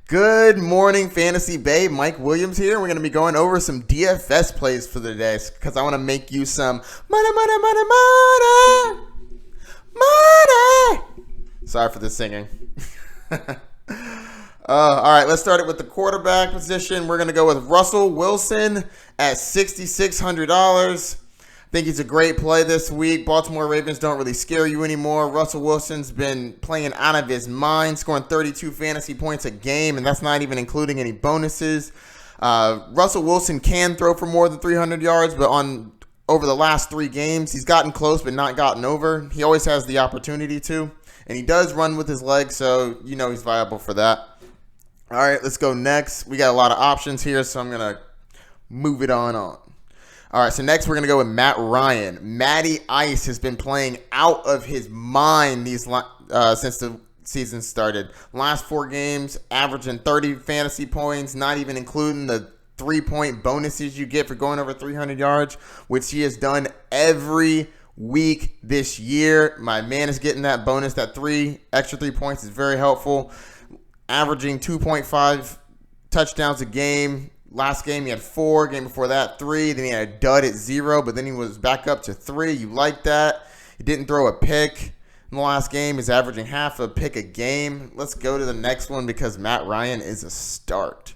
Good morning, Fantasy Babe. Mike Williams here. We're going to be going over some DFS plays for the day because I want to make you some money. Sorry for the singing. All right, let's start it with the quarterback position. We're going to go with Russell Wilson at $6,600. I think he's a great play this week. Baltimore Ravens don't really scare you anymore. Russell Wilson's been playing out of his mind, scoring 32 fantasy points a game, and that's not even including any bonuses. Russell Wilson can throw for more than 300 yards, but over the last 3 games, he's gotten close but not gotten over. He always has the opportunity to, and he does run with his legs, so you know he's viable for that. All right, let's go next. We got a lot of options here, so I'm going to move it on. All right, so next we're going to go with Matt Ryan. Matty Ice has been playing out of his mind since the season started. Last 4 games, averaging 30 fantasy points, not even including the 3-point bonuses you get for going over 300 yards, which he has done every week this year. My man is getting that bonus. That extra 3 points is very helpful. Averaging 2.5 touchdowns a game. Last game, he had 4. Game before that, 3. Then he had a dud at 0, but then he was back up to 3. You like that. He didn't throw a pick in the last game. He's averaging half a pick a game. Let's go to the next one because Matt Ryan is a start.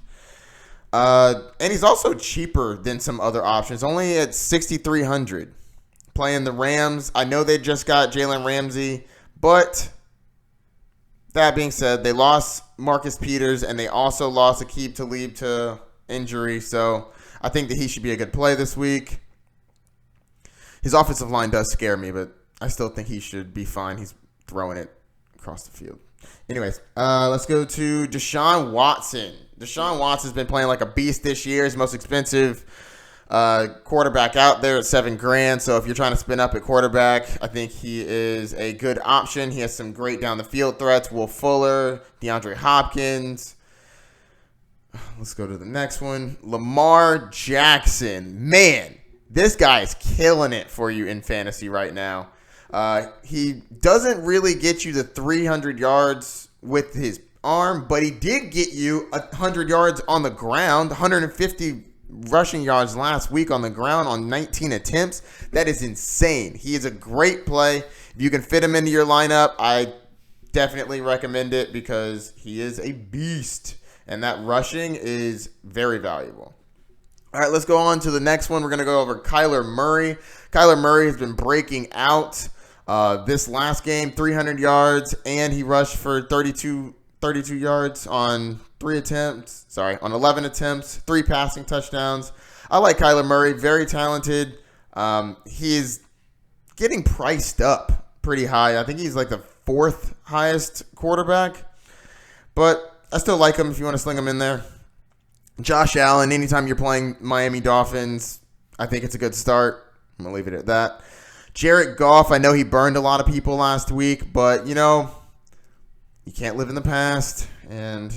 And he's also cheaper than some other options, only at $6,300. Playing the Rams. I know they just got Jalen Ramsey, but that being said, they lost Marcus Peters, and they also lost Aqib Talib to injury, so I think that he should be a good play this week. His offensive line does scare me, but I still think he should be fine. He's throwing it across the field. Anyways, let's go to Deshaun Watson. Deshaun Watson's been playing like a beast this year. He's the most expensive quarterback out there at $7,000. So if you're trying to spin up at quarterback, I think he is a good option. He has some great down the field threats. Will Fuller, DeAndre Hopkins. Let's go to the next one. Lamar Jackson. Man, this guy is killing it for you in fantasy right now. He doesn't really get you the 300 yards with his arm, but he did get you 100 yards on the ground, 150 rushing yards last week on the ground on 19 attempts. That is insane. He is a great play. If you can fit him into your lineup, I definitely recommend it because he is a beast. And that rushing is very valuable. All right, let's go on to the next one. We're going to go over Kyler Murray. Kyler Murray has been breaking out this last game, 300 yards, and he rushed for 32 yards on 11 attempts, 3 passing touchdowns. I like Kyler Murray, very talented. He is getting priced up pretty high. I think he's like the 4th highest quarterback, but I still like him if you want to sling him in there. Josh Allen, anytime you're playing Miami Dolphins, I think it's a good start. I'm going to leave it at that. Jared Goff, I know he burned a lot of people last week, but, you can't live in the past. And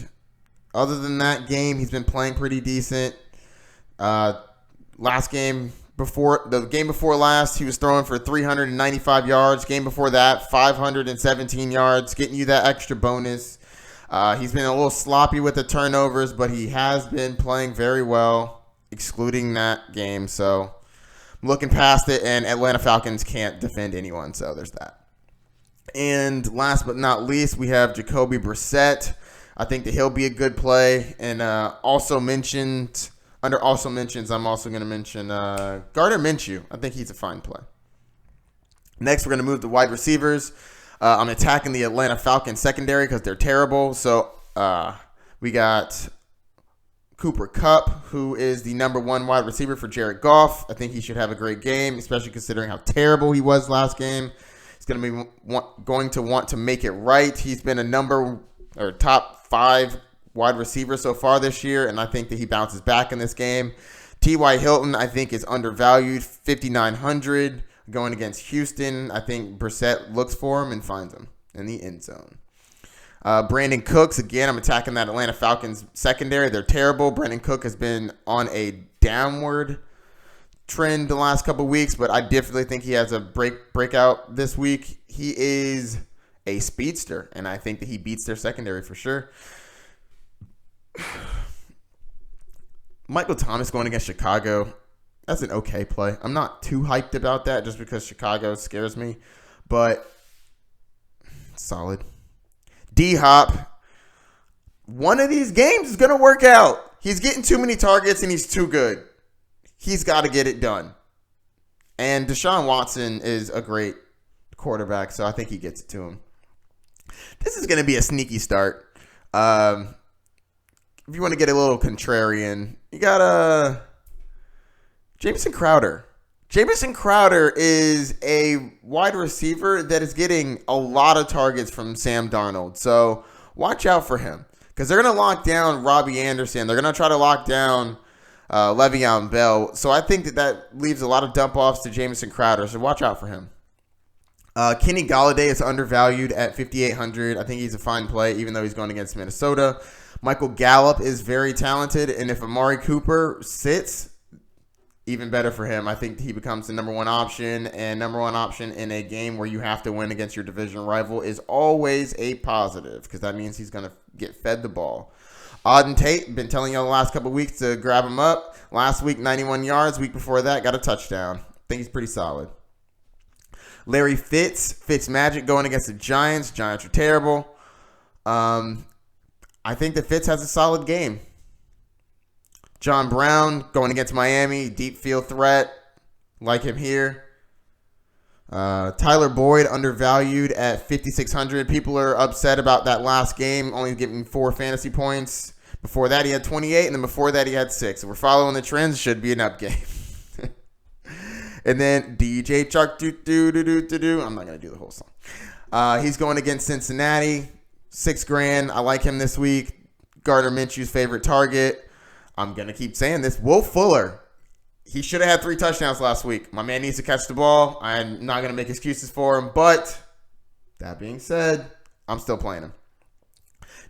other than that game, he's been playing pretty decent. The game before last, he was throwing for 395 yards. Game before that, 517 yards, getting you that extra bonus. He's been a little sloppy with the turnovers, but he has been playing very well, excluding that game. So I'm looking past it, and Atlanta Falcons can't defend anyone, so there's that. And last but not least, we have Jacoby Brissett. I think that he'll be a good play. And under also mentions, I'm also going to mention Gardner Minshew. I think he's a fine play. Next, we're going to move to wide receivers. I'm attacking the Atlanta Falcons secondary because they're terrible. So we got Cooper Kupp, who is the number 1 wide receiver for Jared Goff. I think he should have a great game, especially considering how terrible he was last game. He's going to want to make it right. He's been a top 5 wide receiver so far this year, and I think that he bounces back in this game. T.Y. Hilton, I think, is undervalued, $5,900. Going against Houston, I think Brissett looks for him and finds him in the end zone. Brandon Cooks, again, I'm attacking that Atlanta Falcons secondary. They're terrible. Brandon Cook has been on a downward trend the last couple weeks, but I definitely think he has a breakout this week. He is a speedster, and I think that he beats their secondary for sure. Michael Thomas going against Chicago, that's an okay play. I'm not too hyped about that just because Chicago scares me, but solid. D-Hop, one of these games is going to work out. He's getting too many targets and he's too good. He's got to get it done. And Deshaun Watson is a great quarterback, so I think he gets it to him. This is going to be a sneaky start. If you want to get a little contrarian, you got Jamison Crowder. Jamison Crowder is a wide receiver that is getting a lot of targets from Sam Darnold. So watch out for him because they're going to lock down Robbie Anderson. They're going to try to lock down Le'Veon Bell. So I think that leaves a lot of dump-offs to Jamison Crowder. So watch out for him. Kenny Golladay is undervalued at $5,800. I think he's a fine play, even though he's going against Minnesota. Michael Gallup is very talented, and if Amari Cooper sits, even better for him. I think he becomes the number one option, and number one option in a game where you have to win against your division rival is always a positive because that means he's going to get fed the ball. Auden Tate, been telling you the last couple of weeks to grab him up. Last week, 91 yards. Week before that, got a touchdown. I think he's pretty solid. Larry Fitzmagic going against the Giants. Giants are terrible. I think that Fitz has a solid game. John Brown going against Miami. Deep field threat. Like him here. Tyler Boyd undervalued at $5,600. People are upset about that last game, only getting 4 fantasy points. Before that, he had 28, and then before that, he had 6. If we're following the trends, should be an up game. And then DJ Chuck, I'm not going to do the whole song. He's going against Cincinnati. $6,000. I like him this week. Gardner Minshew's favorite target. I'm going to keep saying this. Will Fuller. He should have had 3 touchdowns last week. My man needs to catch the ball. I'm not going to make excuses for him. But that being said, I'm still playing him.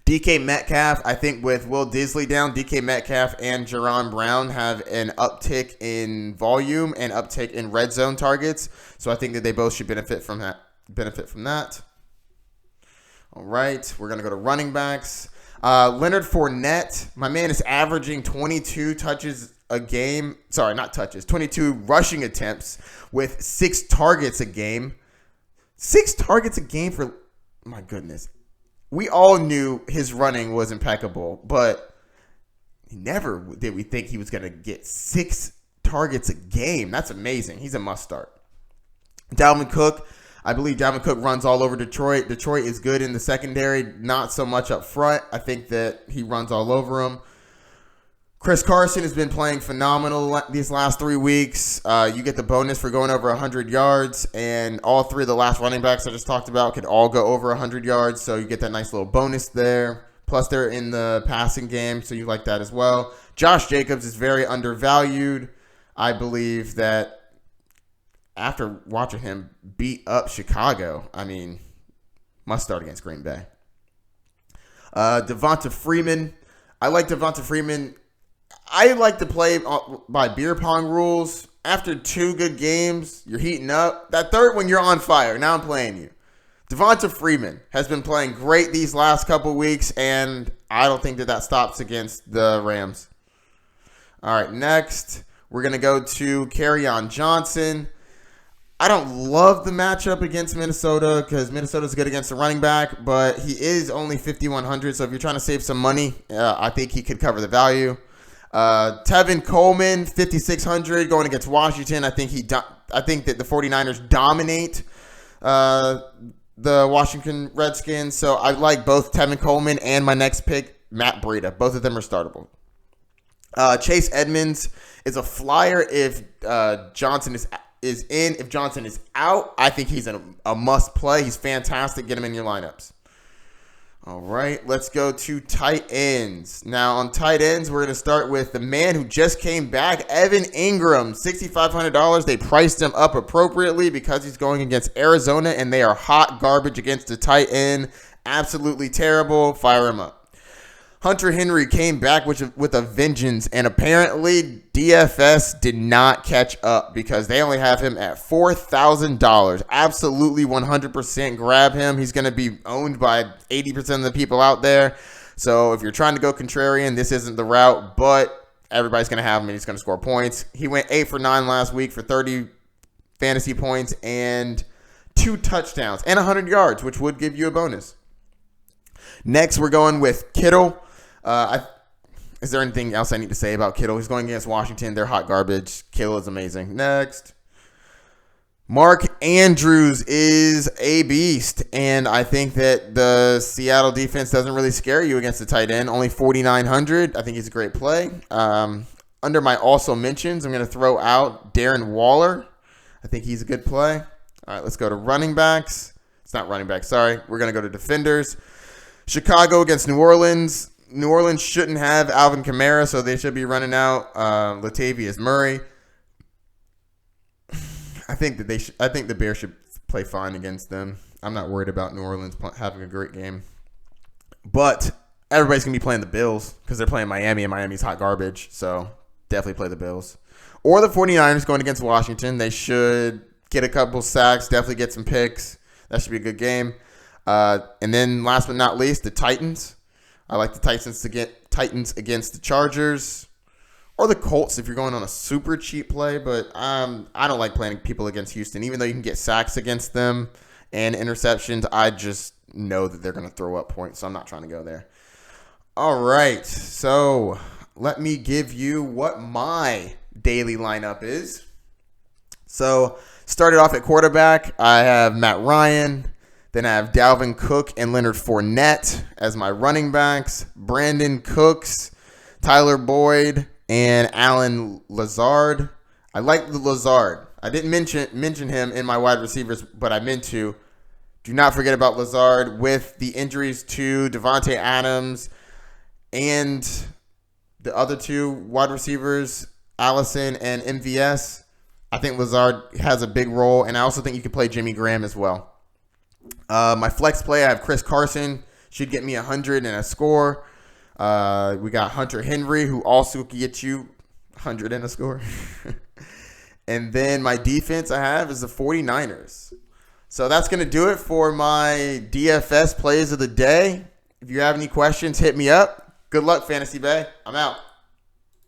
DK Metcalf, I think with Will Disley down, DK Metcalf and Jerron Brown have an uptick in volume and uptick in red zone targets. So I think that they both should benefit from that. All right, we're going to go to running backs. Leonard Fournette, my man is averaging 22 touches a game. Sorry, not touches. 22 rushing attempts with 6 targets a game. 6 targets a game for, my goodness. We all knew his running was impeccable, but never did we think he was going to get 6 targets a game. That's amazing. He's a must start. Dalvin Cook, I believe Dalvin Cook runs all over Detroit. Detroit is good in the secondary, not so much up front. I think that he runs all over them. Chris Carson has been playing phenomenal these last 3 weeks. You get the bonus for going over 100 yards, and all 3 of the last running backs I just talked about could all go over 100 yards, so you get that nice little bonus there. Plus, they're in the passing game, so you like that as well. Josh Jacobs is very undervalued. I believe that after watching him beat up Chicago, must start against Green Bay. Devonta Freeman. I like Devonta Freeman. I like to play by beer pong rules. After 2 good games, you're heating up. That third one, you're on fire. Now I'm playing you. Devonta Freeman has been playing great these last couple weeks, and I don't think that stops against the Rams. All right, next, we're going to go to Kerryon Johnson. I don't love the matchup against Minnesota because Minnesota's good against the running back, but he is only $5,100, so if you're trying to save some money, I think he could cover the value. Tevin Coleman, $5,600 going against Washington. I think that the 49ers dominate the Washington Redskins. So I like both Tevin Coleman and my next pick, Matt Breida. Both of them are startable. Chase Edmonds is a flyer if Johnson is in. If Johnson is out, I think he's a must play. He's fantastic. Get him in your lineups. All right, let's go to tight ends. Now, on tight ends, we're going to start with the man who just came back, Evan Ingram, $6,500. They priced him up appropriately because he's going against Arizona, and they are hot garbage against the tight end. Absolutely terrible. Fire him up. Hunter Henry came back with a vengeance, and apparently DFS did not catch up because they only have him at $4,000. Absolutely 100% grab him. He's going to be owned by 80% of the people out there. So if you're trying to go contrarian, this isn't the route, but everybody's going to have him and he's going to score points. He went 8 for 9 last week for 30 fantasy points and 2 touchdowns and 100 yards, which would give you a bonus. Next, we're going with Kittle. Is there anything else I need to say about Kittle? He's going against Washington. They're hot garbage. Kittle is amazing. Next. Mark Andrews is a beast, and I think that the Seattle defense doesn't really scare you against the tight end. Only 4,900. I think he's a great play. Under my also mentions, I'm going to throw out Darren Waller. I think he's a good play. All right, let's go to running backs. It's not running backs, sorry. We're going to go to defenders. Chicago against New Orleans. New Orleans shouldn't have Alvin Kamara, so they should be running out Latavius Murray. I think the Bears should play fine against them. I'm not worried about New Orleans having a great game. But everybody's going to be playing the Bills because they're playing Miami, and Miami's hot garbage. So definitely play the Bills. Or the 49ers going against Washington. They should get a couple sacks, definitely get some picks. That should be a good game. And then last but not least, the Titans. I like the Titans to get Titans against the Chargers. Or the Colts if you're going on a super cheap play. But I don't like playing people against Houston. Even though you can get sacks against them and interceptions, I just know that they're going to throw up points. So I'm not trying to go there. All right. So let me give you what my daily lineup is. So started off at quarterback. I have Matt Ryan. Then I have Dalvin Cook and Leonard Fournette as my running backs. Brandon Cooks, Tyler Boyd, and Alan Lazard. I like the Lazard. I didn't mention him in my wide receivers, but I meant to. Do not forget about Lazard with the injuries to Devontae Adams and the other 2 wide receivers, Allison and MVS. I think Lazard has a big role, and I also think you can play Jimmy Graham as well. My flex play, I have Chris Carson. Should get me 100 and a score. We got Hunter Henry, who also can get you 100 and a score. And then my defense I have is the 49ers. So that's going to do it for my DFS plays of the day. If you have any questions, hit me up. Good luck, Fantasy Bay. I'm out.